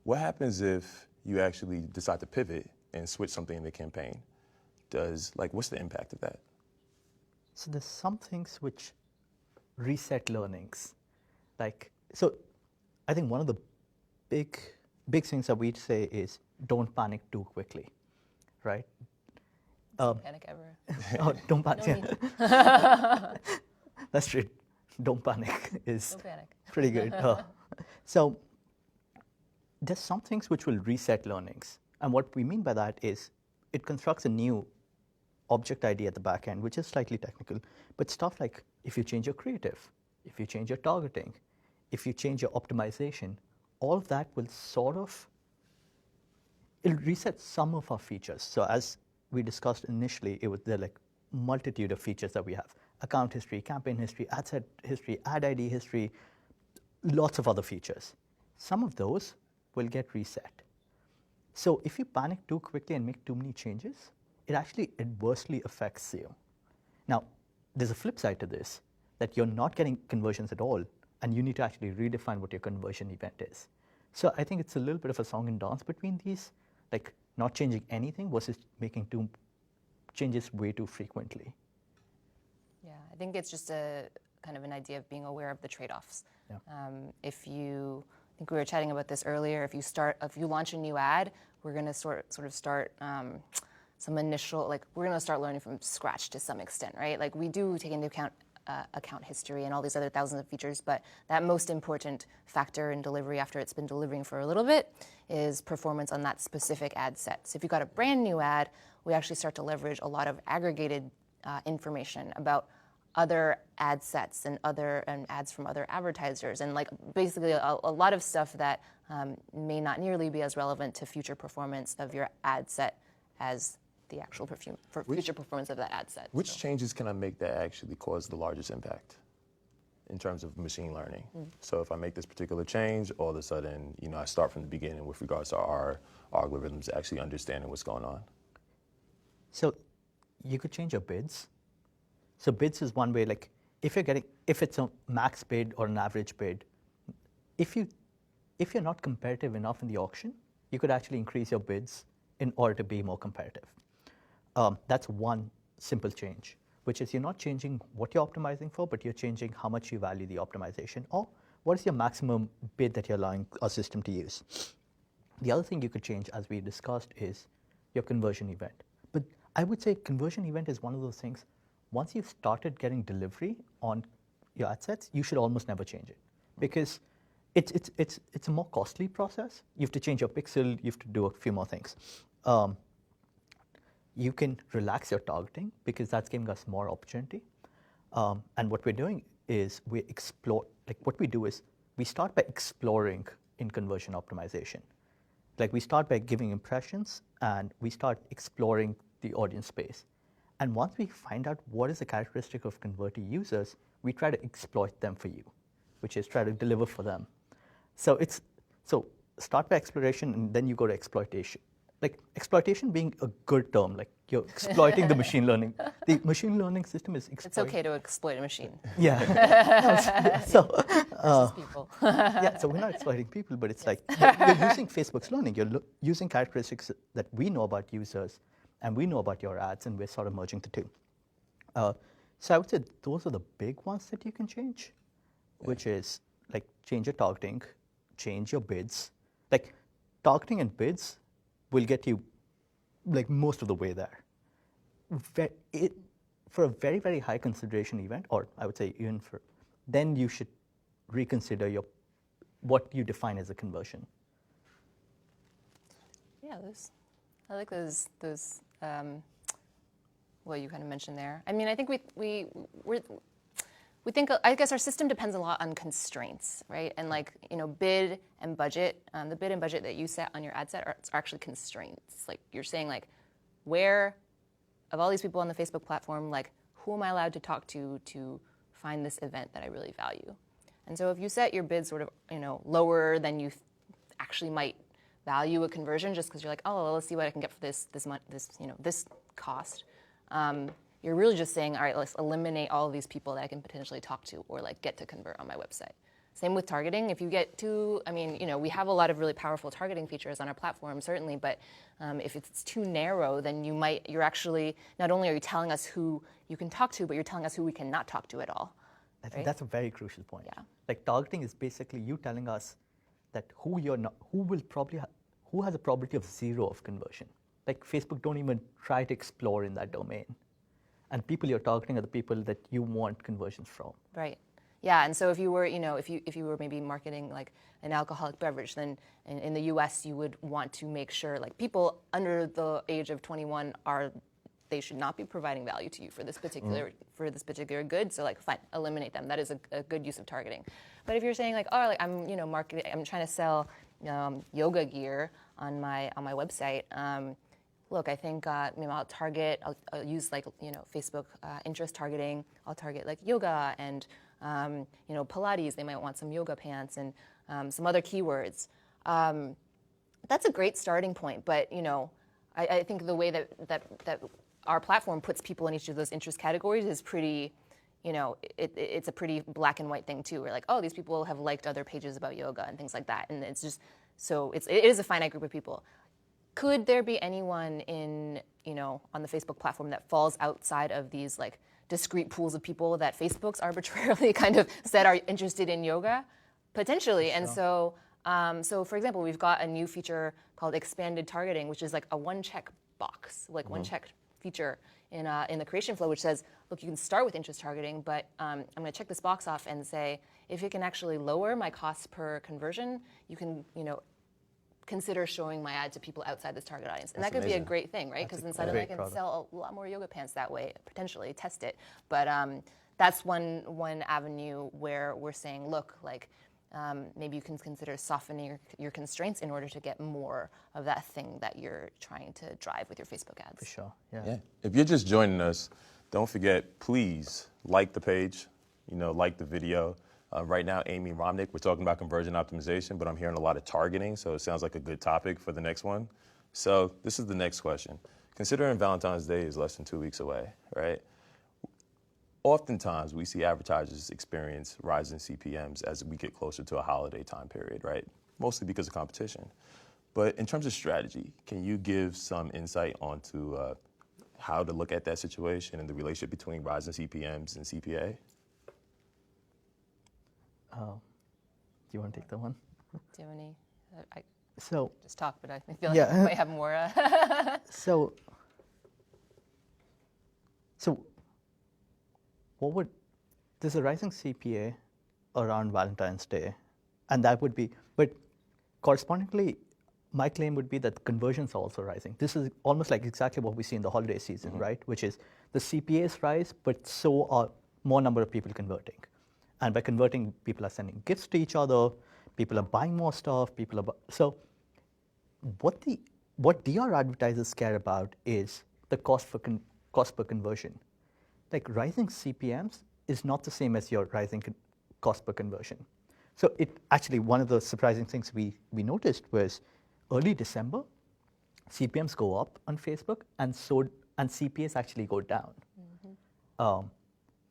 What happens if you actually decide to pivot and switch something in the campaign? What's the impact of that? So there's some things which reset learnings. So I think one of the big things that we'd say is don't panic too quickly, right? Panic ever. Oh, don't panic. No need. That's true. Don't panic is Don't panic. pretty good. So there's some things which will reset learnings. And what we mean by that is it constructs a new object ID at the back end, which is slightly technical. But stuff like if you change your creative, if you change your targeting, if you change your optimization, all of that will it'll reset some of our features. So as we discussed initially, there are like multitude of features that we have. Account history, campaign history, ad set history, ad ID history, lots of other features. Some of those will get reset. So if you panic too quickly and make too many changes, it actually adversely affects you. Now, there's a flip side to this, that you're not getting conversions at all, and you need to actually redefine what your conversion event is. So I think it's a little bit of a song and dance between these, like not changing anything versus making changes way too frequently. Yeah, I think it's just a kind of an idea of being aware of the trade-offs. Yeah. I think we were chatting about this earlier. If you launch a new ad, we're going to sort of start some initial, we're going to start learning from scratch to some extent, right? Like we do take into account account history and all these other thousands of features, but that most important factor in delivery after it's been delivering for a little bit is performance on that specific ad set. So if you've got a brand new ad, we actually start to leverage a lot of aggregated information about other ad sets and ads from other advertisers, and basically a lot of stuff that may not nearly be as relevant to future performance of your ad set as the actual future performance of that ad set. Which changes can I make that actually cause the largest impact in terms of machine learning? So if I make this particular change, all of a sudden, I start from the beginning with regards to our algorithms actually understanding what's going on. So you could change your bids. So bids is one way, if it's a max bid or an average bid, if you're not competitive enough in the auction, you could actually increase your bids in order to be more competitive. That's one simple change, which is you're not changing what you're optimizing for, but you're changing how much you value the optimization, or what is your maximum bid that you're allowing our system to use. The other thing you could change, as we discussed, is your conversion event. But I would say conversion event is one of those things, once you've started getting delivery on your ad sets, you should almost never change it, because it's a more costly process. You have to change your pixel, you have to do a few more things. You can relax your targeting because that's giving us more opportunity. And what we're doing is we explore, what we do is we start by exploring in conversion optimization. Like we start by giving impressions and we start exploring the audience space. And once we find out what is the characteristic of converted users, we try to exploit them for you, which is try to deliver for them. So start by exploration and then you go to exploitation. Like exploitation being a good term, like you're exploiting the machine learning. The machine learning system is It's okay to exploit a machine. Yeah. Versus people. Yeah, so we're not exploiting people, but it's like you're using Facebook's learning. You're using characteristics that we know about users and we know about your ads, and we're sort of merging the two. So I would say those are the big ones that you can change, which is like change your targeting, change your bids. Like targeting and bids will get you like most of the way there. For a very, very high consideration event, or I would say even for, then you should reconsider what you define as a conversion. Yeah, I like those what you kind of mentioned there. I mean, I think we think, I guess our system depends a lot on constraints, right? And like, bid and budget, the bid and budget that you set on your ad set are actually constraints. Like you're saying like, where, of all these people on the Facebook platform, like who am I allowed to talk to find this event that I really value? And so if you set your bid sort of, lower than you actually might value a conversion just because you're like, oh, well, let's see what I can get for this cost. You're really just saying, all right, let's eliminate all of these people that I can potentially talk to or like get to convert on my website. Same with targeting. If you get too, we have a lot of really powerful targeting features on our platform, certainly, but if it's too narrow, then you're actually, not only are you telling us who you can talk to, but you're telling us who we cannot talk to at all. I think that's a very crucial point. Yeah. Like targeting is basically you telling us that who has a probability of 0 of conversion. Like Facebook don't even try to explore in that domain. And people you're targeting are the people that you want conversions from. Right. Yeah, and so if you were, if you were maybe marketing like an alcoholic beverage, then in the U.S. you would want to make sure like people under the age of 21 they should not be providing value to you for this particular good. So like, fine, eliminate them. That is a good use of targeting. But if you're saying like, oh, like I'm marketing, I'm trying to sell yoga gear on my website. Look, I think I'll target. I'll use like Facebook interest targeting. I'll target like yoga and Pilates. They might want some yoga pants and some other keywords. That's a great starting point. But I think the way that our platform puts people in each of those interest categories is pretty. It's a pretty black and white thing too. We're like, oh, these people have liked other pages about yoga and things like that, and it's just so it is a finite group of people. Could there be anyone on the Facebook platform that falls outside of these like discrete pools of people that Facebook's arbitrarily kind of said are interested in yoga? Potentially. Sure. And so for example, we've got a new feature called expanded targeting, which is like a one check box, like one check feature in the creation flow, which says, look, you can start with interest targeting, but I'm going to check this box off and say, if it can actually lower my costs per conversion, you can, consider showing my ad to people outside this target audience. And that could be a great thing, right? Because then suddenly I can sell a lot more yoga pants that way, potentially, test it. But that's one avenue where we're saying, look, like, maybe you can consider softening your constraints in order to get more of that thing that you're trying to drive with your Facebook ads. For sure, yeah. If you're just joining us, don't forget, please like the page, like the video. Right now, Amy and Ramnik, we're talking about conversion optimization, but I'm hearing a lot of targeting, so it sounds like a good topic for the next one. So this is the next question. Considering Valentine's Day is less than 2 weeks away, right? Oftentimes, we see advertisers experience rising CPMs as we get closer to a holiday time period, right? Mostly because of competition. But in terms of strategy, can you give some insight onto how to look at that situation and the relationship between rising CPMs and CPA? Do you want to take that one? Do you have any? I So just talk, but I feel like you might have more. So there's a rising CPA around Valentine's Day, and that would be, but correspondingly, my claim would be that conversions are also rising. This is almost like exactly what we see in the holiday season, right? Which is the CPAs rise, but so are more number of people converting. And by converting, people are sending gifts to each other, People are buying more stuff. So what DR advertisers care about is the cost per conversion. Like rising CPMs is not the same as your rising cost per conversion. So it actually, one of the surprising things we noticed was early December, CPMs go up on Facebook, and CPAs actually go down.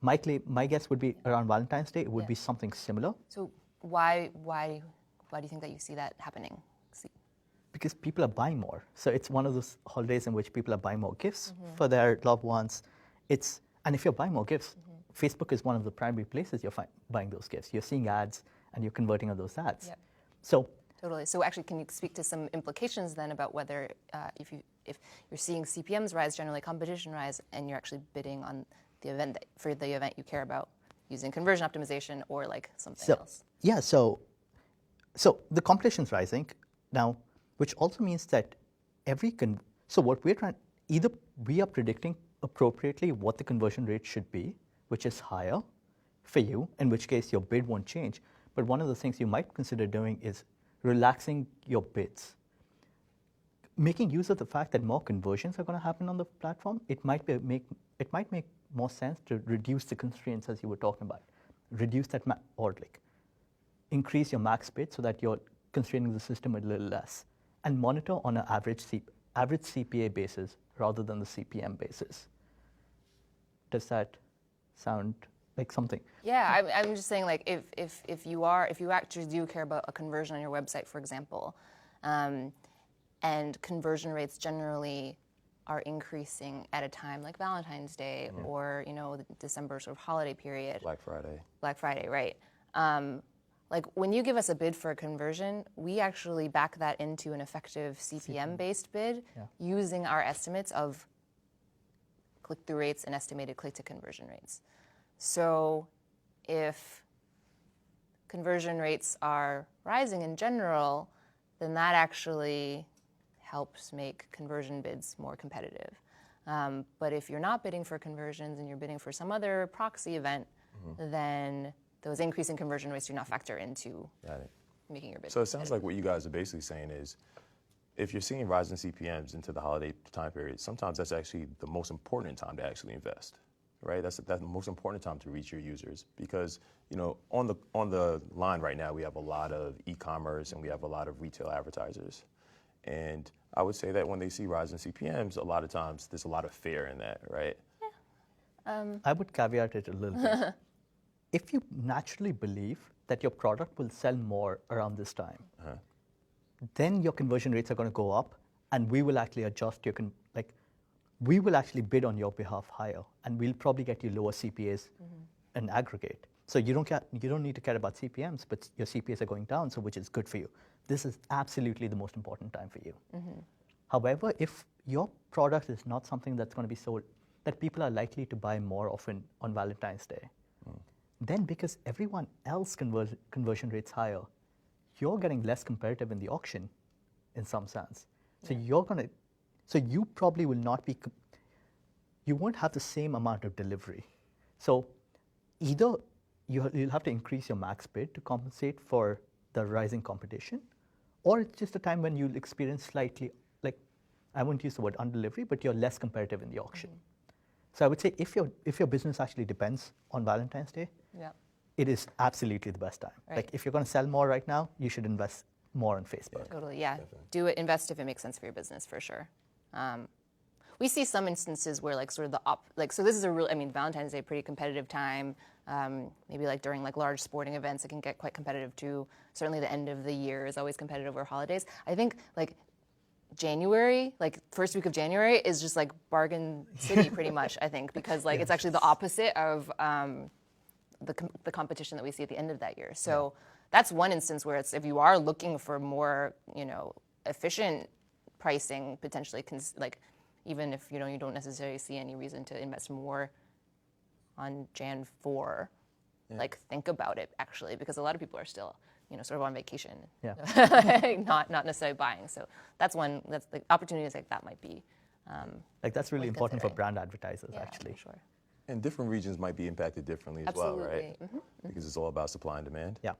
My guess would be around Valentine's Day, it would be something similar. So why do you think that you see that happening? Because people are buying more. So it's one of those holidays in which people are buying more gifts for their loved ones. And if you're buying more gifts, Facebook is one of the primary places you're buying those gifts. You're seeing ads and you're converting on those ads. Yep. So Totally. So actually, can you speak to some implications then about whether if you're seeing CPMs rise, generally competition rise, and you're actually bidding on the event for the event you care about using conversion optimization or like something else? Yeah. So the competition's rising now, which also means that so what we're trying, either we are predicting appropriately what the conversion rate should be, which is higher for you, in which case your bid won't change. But one of the things you might consider doing is relaxing your bids. Making use of the fact that more conversions are going to happen on the platform, it might make more sense to reduce the constraints as you were talking about. Reduce that or like increase your max bid so that you're constraining the system a little less, and monitor on an average CPA basis rather than the CPM basis. Does that sound like something? Yeah, I'm just saying, like, if you actually do care about a conversion on your website, for example, and conversion rates generally are increasing at a time like Valentine's Day or the December sort of holiday period. Black Friday, right? Like when you give us a bid for a conversion, we actually back that into an effective CPM-based bid using our estimates of click-through rates and estimated click-to-conversion rates. So if conversion rates are rising in general, then that actually helps make conversion bids more competitive. But if you're not bidding for conversions and you're bidding for some other proxy event, then those increasing conversion rates do not factor into making your bid. So it sounds like what you guys are basically saying is, if you're seeing rising CPMs into the holiday time period, sometimes that's actually the most important time to actually invest, right? That's the most important time to reach your users, because on the line right now we have a lot of e-commerce and we have a lot of retail advertisers, and I would say that when they see rising CPMs, a lot of times there's a lot of fear in that, right? I would caveat it a little bit. If you naturally believe that your product will sell more around this time, then your conversion rates are going to go up, and we will actually adjust we will actually bid on your behalf higher, and we'll probably get you lower CPAs in aggregate. So you don't need to care about CPMs, but your CPAs are going down, so which is good for you. This is absolutely the most important time for you. However, if your product is not something that's going to be sold, that people are likely to buy more often on Valentine's Day, then because everyone else conversion rates higher, you're getting less competitive in the auction in some sense. So you probably will not be, you won't have the same amount of delivery. So either you'll have to increase your max bid to compensate for the rising competition, or it's just a time when you'll experience slightly, I won't use the word undelivery, but you're less competitive in the auction. So I would say if your business actually depends on Valentine's Day, it is absolutely the best time. Right. Like if you're going to sell more right now, you should invest more on Facebook. Totally, yeah. Do it, invest if it makes sense for your business, for sure. We see some instances where so this is Valentine's Day, pretty competitive time. Maybe during large sporting events, it can get quite competitive too. Certainly the end of the year is always competitive, or holidays. I think January, first week of January is just bargain city pretty much, I think, because it's actually the opposite of the competition that we see at the end of that year. So that's one instance where if you are looking for more, efficient pricing, potentially, even if you don't necessarily see any reason to invest more on Jan 4, think about it actually, because a lot of people are still sort of on vacation, not necessarily buying. So that's the opportunities like that might be. That's really important for brand advertisers, actually. For sure. And different regions might be impacted differently as well, right? Because it's all about supply and demand. Yeah.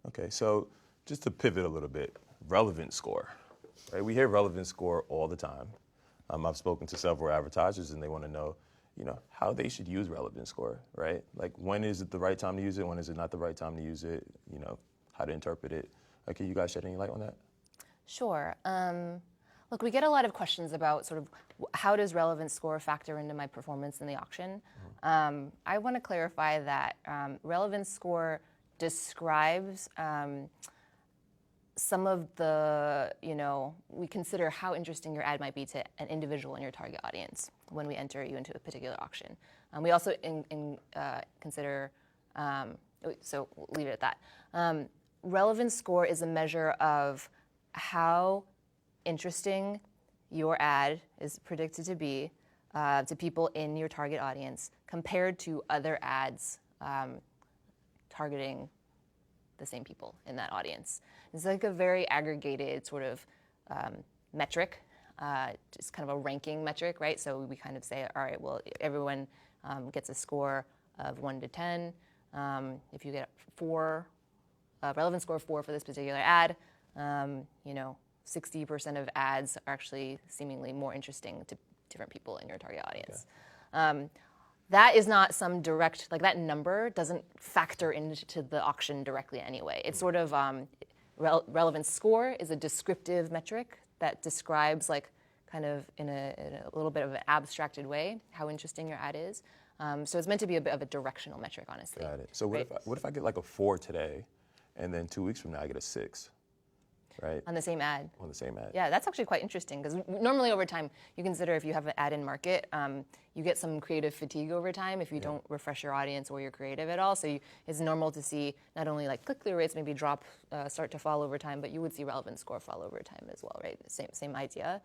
Okay, so just to pivot a little bit, relevance score, right? We hear relevance score all the time. I've spoken to several advertisers and they want to know, how they should use relevance score, right? Like when is it the right time to use it? When is it not the right time to use it? How to interpret it. Can you guys shed any light on that? Sure. Look, we get a lot of questions about sort of how does relevance score factor into my performance in the auction. I want to clarify that relevance score describes some of the, we consider how interesting your ad might be to an individual in your target audience when we enter you into a particular auction. We also consider, so we'll leave it at that. Relevance score is a measure of how interesting your ad is predicted to be to people in your target audience compared to other ads targeting the same people in that audience. It's like a very aggregated sort of metric, just kind of a ranking metric, right? So we kind of say, all right, well, everyone gets a score of 1 to 10. If you get 4, relevance score of 4 for this particular ad, 60% of ads are actually seemingly more interesting to different people in your target audience. Okay. That is not some direct, like that number doesn't factor into the auction directly anyway. It's sort of, relevance score is a descriptive metric that describes like kind of in a little bit of an abstracted way how interesting your ad is. So it's meant to be a bit of a directional metric, honestly. Got it. So what if I get like a 4 today and then 2 weeks from now I get a 6? Right. On the same ad. On the same ad. Yeah, that's actually quite interesting because normally over time, you consider if you have an ad in market, you get some creative fatigue over time if you don't refresh your audience or your creative at all. So it's normal to see not only like click-through rates maybe start to fall over time, but you would see relevance score fall over time as well, right? Same idea.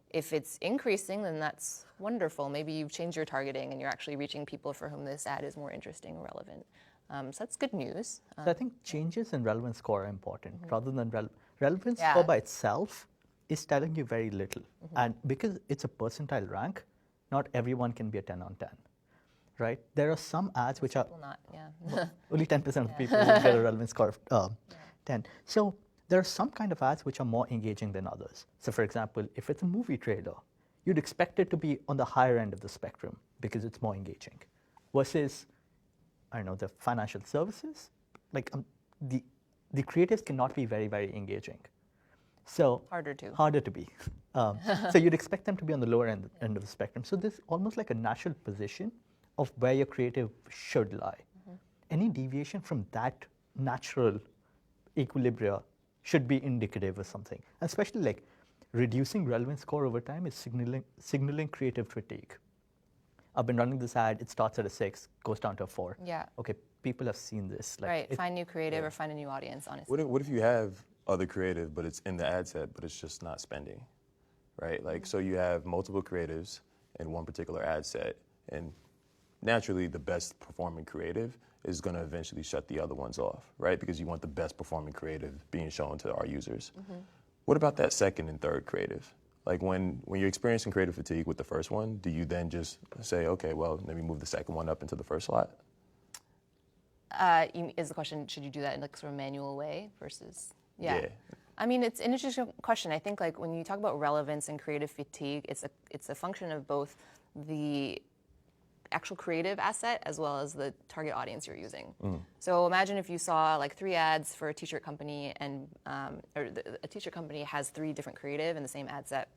If it's increasing, then that's wonderful. Maybe you've changed your targeting and you're actually reaching people for whom this ad is more interesting or relevant. So that's good news. So I think changes in relevance score are important rather than relevance score by itself is telling you very little. And because it's a percentile rank, not everyone can be a 10 on 10, right? There are some ads which are only 10% of the people will get a relevance score of 10. So there are some kind of ads which are more engaging than others. So for example, if it's a movie trailer, you'd expect it to be on the higher end of the spectrum because it's more engaging versus the financial services, like the creatives cannot be very, very engaging. So harder to be. So you'd expect them to be on the lower end of the spectrum. So there's almost like a natural position of where your creative should lie. Any deviation from that natural equilibria should be indicative of something. Especially like reducing relevance score over time is signaling creative fatigue. I've been running this ad, it starts at a 6, goes down to a 4. Yeah. Okay, people have seen this. Right, find new creative or find a new audience, honestly. What if you have other creative, but it's in the ad set, but it's just not spending, right? Like, so you have multiple creatives in one particular ad set, and naturally the best performing creative is going to eventually shut the other ones off, right? Because you want the best performing creative being shown to our users. What about that second and third creative? Like when you're experiencing creative fatigue with the first one, do you then just say, okay, well, let me move the second one up into the first slot? Is the question, should you do that in like sort of manual way versus, I mean, it's an interesting question. I think like when you talk about relevance and creative fatigue, it's a function of both the actual creative asset as well as the target audience you're using. So imagine if you saw like 3 ads for a t-shirt company and a t-shirt company has 3 different creative in the same ad set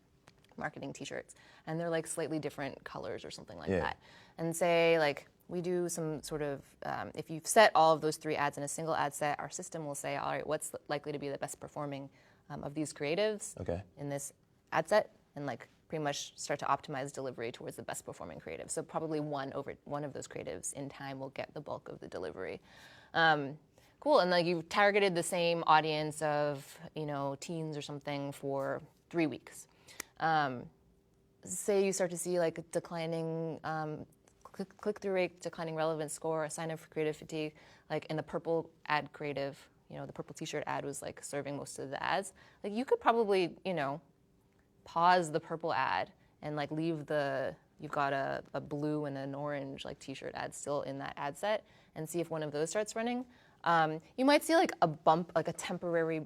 marketing t-shirts, and they're like slightly different colors or something like that. And say like we do some sort of, if you've set all of those 3 ads in a single ad set, our system will say, all right, what's likely to be the best performing of these creatives in this ad set, and like pretty much start to optimize delivery towards the best performing creative. So probably one of those creatives in time will get the bulk of the delivery. Cool, and like you've targeted the same audience of teens or something for 3 weeks. Say you start to see like a declining click-through rate, declining relevance score, a sign of creative fatigue, like in the purple ad creative, the purple t-shirt ad was like serving most of the ads. Like you could probably, pause the purple ad and like leave you've got a blue and an orange like t-shirt ad still in that ad set and see if one of those starts running. You might see like a bump, like a temporary,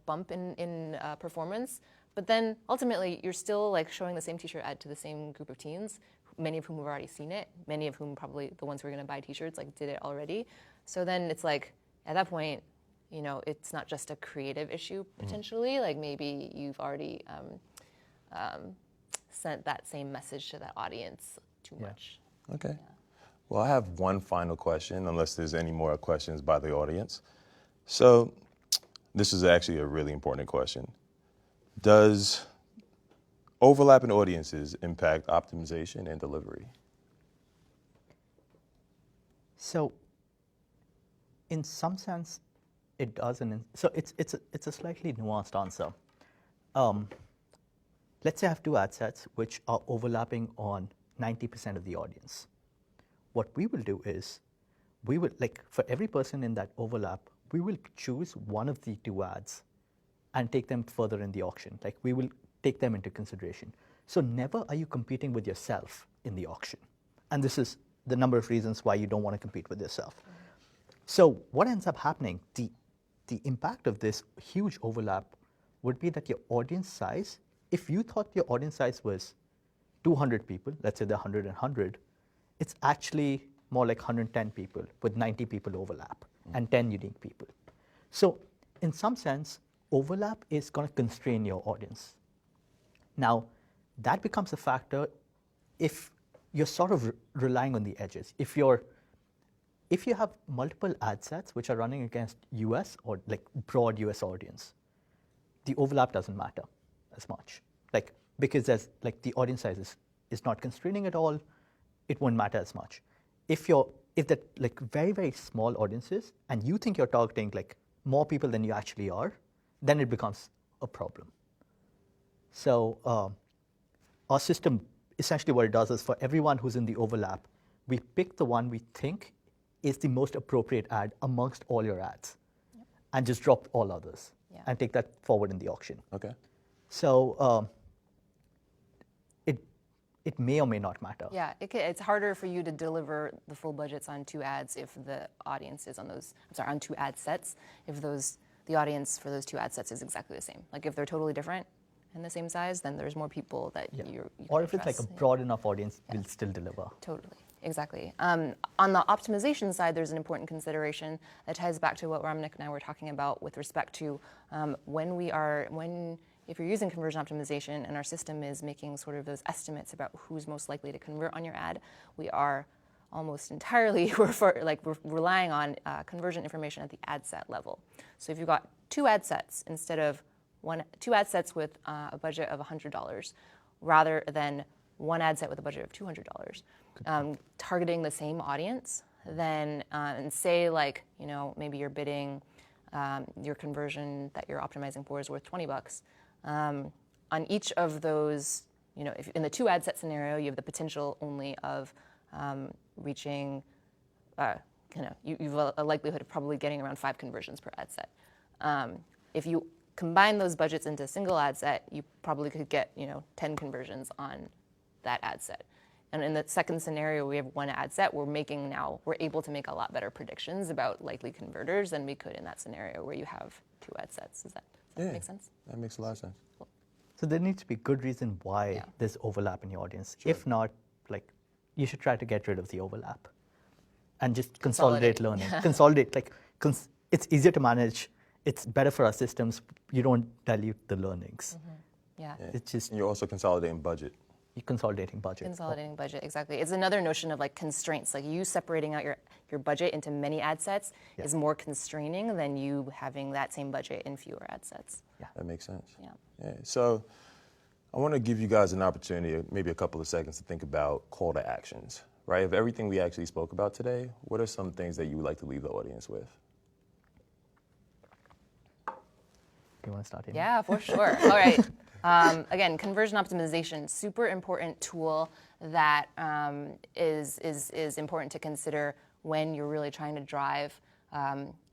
bump in performance, but then ultimately you're still like showing the same t-shirt ad to the same group of teens, many of whom have already seen it, many of whom probably the ones who are going to buy t-shirts like did it already. So then it's like at that point, it's not just a creative issue potentially. Like maybe you've already sent that same message to that audience too much. Okay. Well, I have one final question, unless there's any more questions by the audience. So this is actually a really important question. Does overlapping audiences impact optimization and delivery? So in some sense, it does. So it's a slightly nuanced answer. Let's say I have two ad sets which are overlapping on 90% of the audience. What we will do is, we will, like for every person in that overlap, we will choose one of the two ads and take them further in the auction. Like we will take them into consideration. So never are you competing with yourself in the auction. And this is the number of reasons why you don't want to compete with yourself. So what ends up happening, the impact of this huge overlap would be that your audience size, if you thought your audience size was 200 people, let's say they're 100 and 100, it's actually more like 110 people with 90 people overlap and 10 unique people. So in some sense, overlap is going to constrain your audience. Now, that becomes a factor if you're sort of relying on the edges. If you have multiple ad sets which are running against US or like broad US audience, the overlap doesn't matter as much. Like because there's like the audience size is not constraining at all, it won't matter as much. If that like very, very small audiences and you think you're targeting like more people than you actually are, then it becomes a problem. So our system, essentially what it does is for everyone who's in the overlap, we pick the one we think is the most appropriate ad amongst all your ads and just drop all others and take that forward in the auction. Okay. So it may or may not matter. Yeah, it's harder for you to deliver the full budgets on two ads if the audience is on two ad sets, if the audience for those two ad sets is exactly the same. Like if they're totally different and the same size, then there's more people that you or if it's like a broad enough audience, we'll still deliver. Totally, exactly. On the optimization side, there's an important consideration that ties back to what Ramnik and I were talking about with respect to if you're using conversion optimization and our system is making sort of those estimates about who's most likely to convert on your ad, we are almost entirely relying on conversion information at the ad set level. So if you've got two ad sets instead of two ad sets with a budget of $100 rather than one ad set with a budget of $200, targeting the same audience, then and say like, maybe you're bidding your conversion that you're optimizing for is worth $20. On each of those, if in the two ad set scenario, you have the potential only of reaching, you've a likelihood of probably getting around 5 conversions per ad set. If you combine those budgets into a single ad set, you probably could get 10 conversions on that ad set. And in the second scenario, we have one ad set. We're able to make a lot better predictions about likely converters than we could in that scenario where you have two ad sets. Does that make sense? That makes a lot of sense. So there needs to be good reason why there's overlap in your audience. Sure. If not, like you should try to get rid of the overlap and just consolidate learning. Consolidate, it's easier to manage. It's better for our systems. You don't dilute the learnings. Mm-hmm. Yeah. It's just. And you're also consolidating budget. Consolidating budget. Consolidating budget, exactly. It's another notion of like constraints. Like you separating out your budget into many ad sets is more constraining than you having that same budget in fewer ad sets. Yeah. That makes sense. Yeah. So I want to give you guys an opportunity, maybe a couple of seconds to think about call to actions, right? Of everything we actually spoke about today, what are some things that you would like to leave the audience with? You want to start, Amy? Yeah, for sure. All right. Again, conversion optimization, super important tool that is important to consider when you're really trying to drive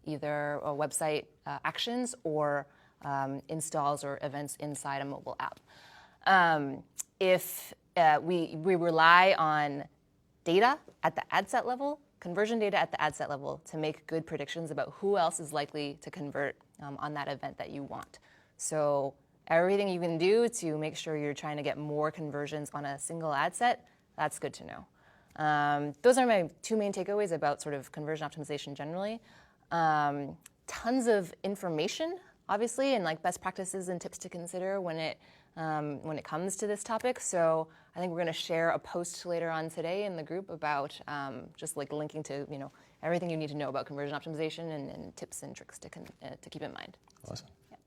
either website actions or installs or events inside a mobile app. If we rely on data at the ad set level, conversion data at the ad set level to make good predictions about who else is likely to convert on that event that you want. So everything you can do to make sure you're trying to get more conversions on a single ad set, that's good to know. Those are my two main takeaways about sort of conversion optimization generally. Tons of information, obviously, and like best practices and tips to consider when it comes to this topic. So I think we're going to share a post later on today in the group about just like linking to everything you need to know about conversion optimization and tips and tricks to keep in mind. Awesome. Yeah.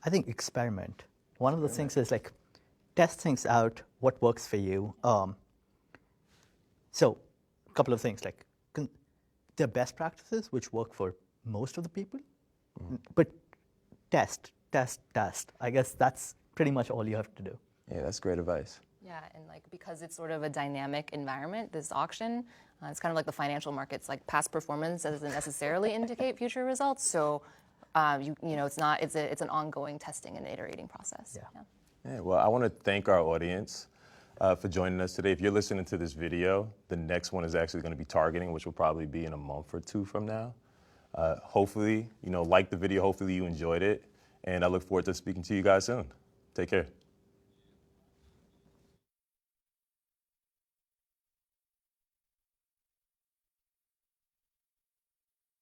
I think experiment. One of the things is like test things out, what works for you. So a couple of things, like there are best practices which work for most of the people, but test. I guess that's pretty much all you have to do. Yeah, that's great advice. Yeah, and like because it's sort of a dynamic environment, this auction, it's kind of like the financial markets. Like past performance doesn't necessarily indicate future results. So, it's an ongoing testing and iterating process. Yeah. Yeah, well, I want to thank our audience for joining us today. If you're listening to this video, the next one is actually going to be targeting, which will probably be in a month or two from now. Hopefully, like the video. Hopefully you enjoyed it. And I look forward to speaking to you guys soon. Take care.